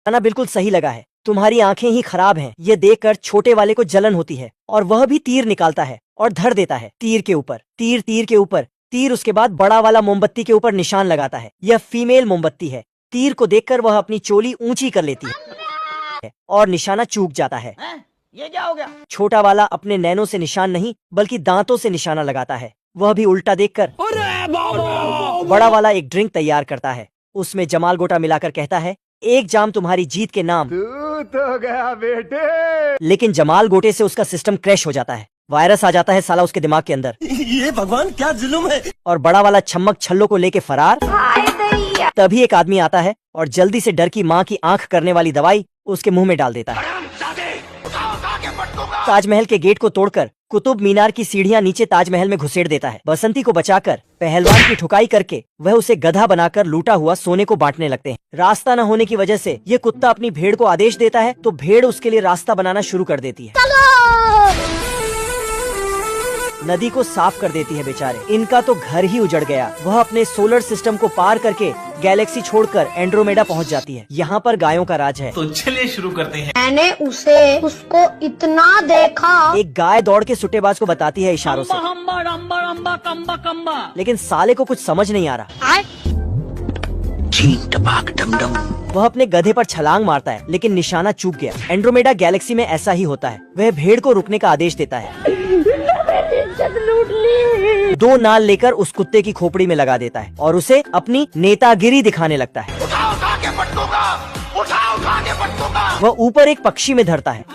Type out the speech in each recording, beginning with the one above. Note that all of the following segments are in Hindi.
निशाना बिल्कुल सही लगा है, तुम्हारी आंखें ही खराब हैं। ये देखकर छोटे वाले को जलन होती है और वह भी तीर निकालता है और धर देता है तीर के ऊपर, तीर के ऊपर तीर। उसके बाद बड़ा वाला मोमबत्ती के ऊपर निशान लगाता है। यह फीमेल मोमबत्ती है। तीर को देखकर वह अपनी चोली ऊंची कर लेती है और निशाना चूक जाता है। ये क्या हो गया? छोटा वाला अपने नैनों से निशान नहीं बल्कि दांतों से निशाना लगाता है, वह भी उल्टा देखकर। बड़ा वाला एक ड्रिंक तैयार करता है, उसमें जमाल गोटा मिलाकर कहता है, एक जाम तुम्हारी जीत के नाम। तू तो गया बेटे। लेकिन जमाल गोटे से उसका सिस्टम क्रैश हो जाता है, वायरस आ जाता है साला उसके दिमाग के अंदर। ये भगवान क्या जुल्म है। और बड़ा वाला छम्मक छल्लों को लेके फरार। तभी एक आदमी आता है और जल्दी से डर की माँ की आंख करने वाली दवाई उसके मुंह में डाल देता है। ताजमहल के गेट को तोड़कर कुतुब मीनार की सीढ़ियां नीचे ताजमहल में घुसेड़ देता है। बसंती को बचाकर पहलवान की ठुकाई करके वह उसे गधा बनाकर लूटा हुआ सोने को बांटने लगते हैं। रास्ता न होने की वजह से ये कुत्ता अपनी भेड़ को आदेश देता है तो भेड़ उसके लिए रास्ता बनाना शुरू कर देती है। नदी को साफ कर देती है। बेचारे इनका तो घर ही उजड़ गया। वह अपने सोलर सिस्टम को पार करके गैलेक्सी छोड़कर एंड्रोमेडा पहुंच जाती है। यहाँ पर गायों का राज है। तो चलिए शुरू करते हैं। मैंने उसको इतना देखा। एक गाय दौड़ के सुट्टेबाज को बताती है इशारों से, लेकिन साले को कुछ समझ नहीं आ रहा। वह अपने गधे पर छलांग मारता है लेकिन निशाना चूक गया। एंड्रोमेडा गैलेक्सी में ऐसा ही होता है। वह भेड़ को रुकने का आदेश देता है। दो नाल लेकर उस कुत्ते की खोपड़ी में लगा देता है और उसे अपनी नेतागिरी दिखाने लगता है। वह ऊपर एक पक्षी में धरता है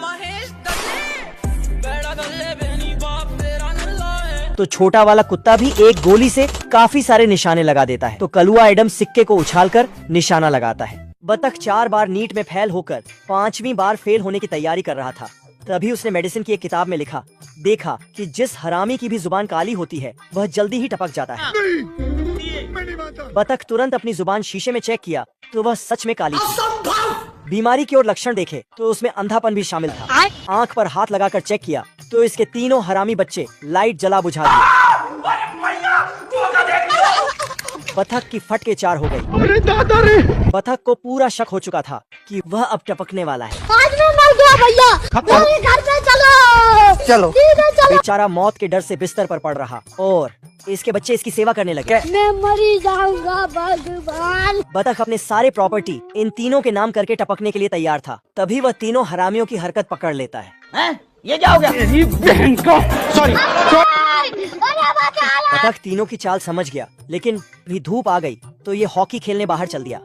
तो छोटा वाला कुत्ता भी एक गोली से काफी सारे निशाने लगा देता है। तो कलुआ एडम सिक्के को उछालकर निशाना लगाता है। बतख 4 बार नीट में फेल होकर 5वीं बार फेल होने की तैयारी कर रहा था। तभी उसने मेडिसिन की एक किताब में देखा कि जिस हरामी की भी जुबान काली होती है वह जल्दी ही टपक जाता है। बतख तुरंत अपनी जुबान शीशे में चेक किया तो वह सच में काली थी। बीमारी की ओर लक्षण देखे तो उसमें अंधापन भी शामिल था। आंख पर हाथ लगाकर चेक किया तो इसके तीनों हरामी बच्चे लाइट जला बुझा दिए। बतख की फट के 4 हो गई। अरे दादा रे। बतख को पूरा शक हो चुका था कि वह अब टपकने वाला है। आज मैं मर गया भैया, मेरे घर पे चलो। बेचारा मौत के डर से बिस्तर पर पड़ रहा और इसके बच्चे इसकी सेवा करने लगे। मैं मरी जाऊंगा भगवान। बतख अपने सारे प्रॉपर्टी इन तीनों के नाम करके टपकने के लिए तैयार था। तभी वह तीनों हरामियों की हरकत पकड़ लेता है। ये क्या हो गया? बहन का सॉरी। बतख तीनों की चाल समझ गया, लेकिन भी धूप आ गई तो ये हॉकी खेलने बाहर चल दिया।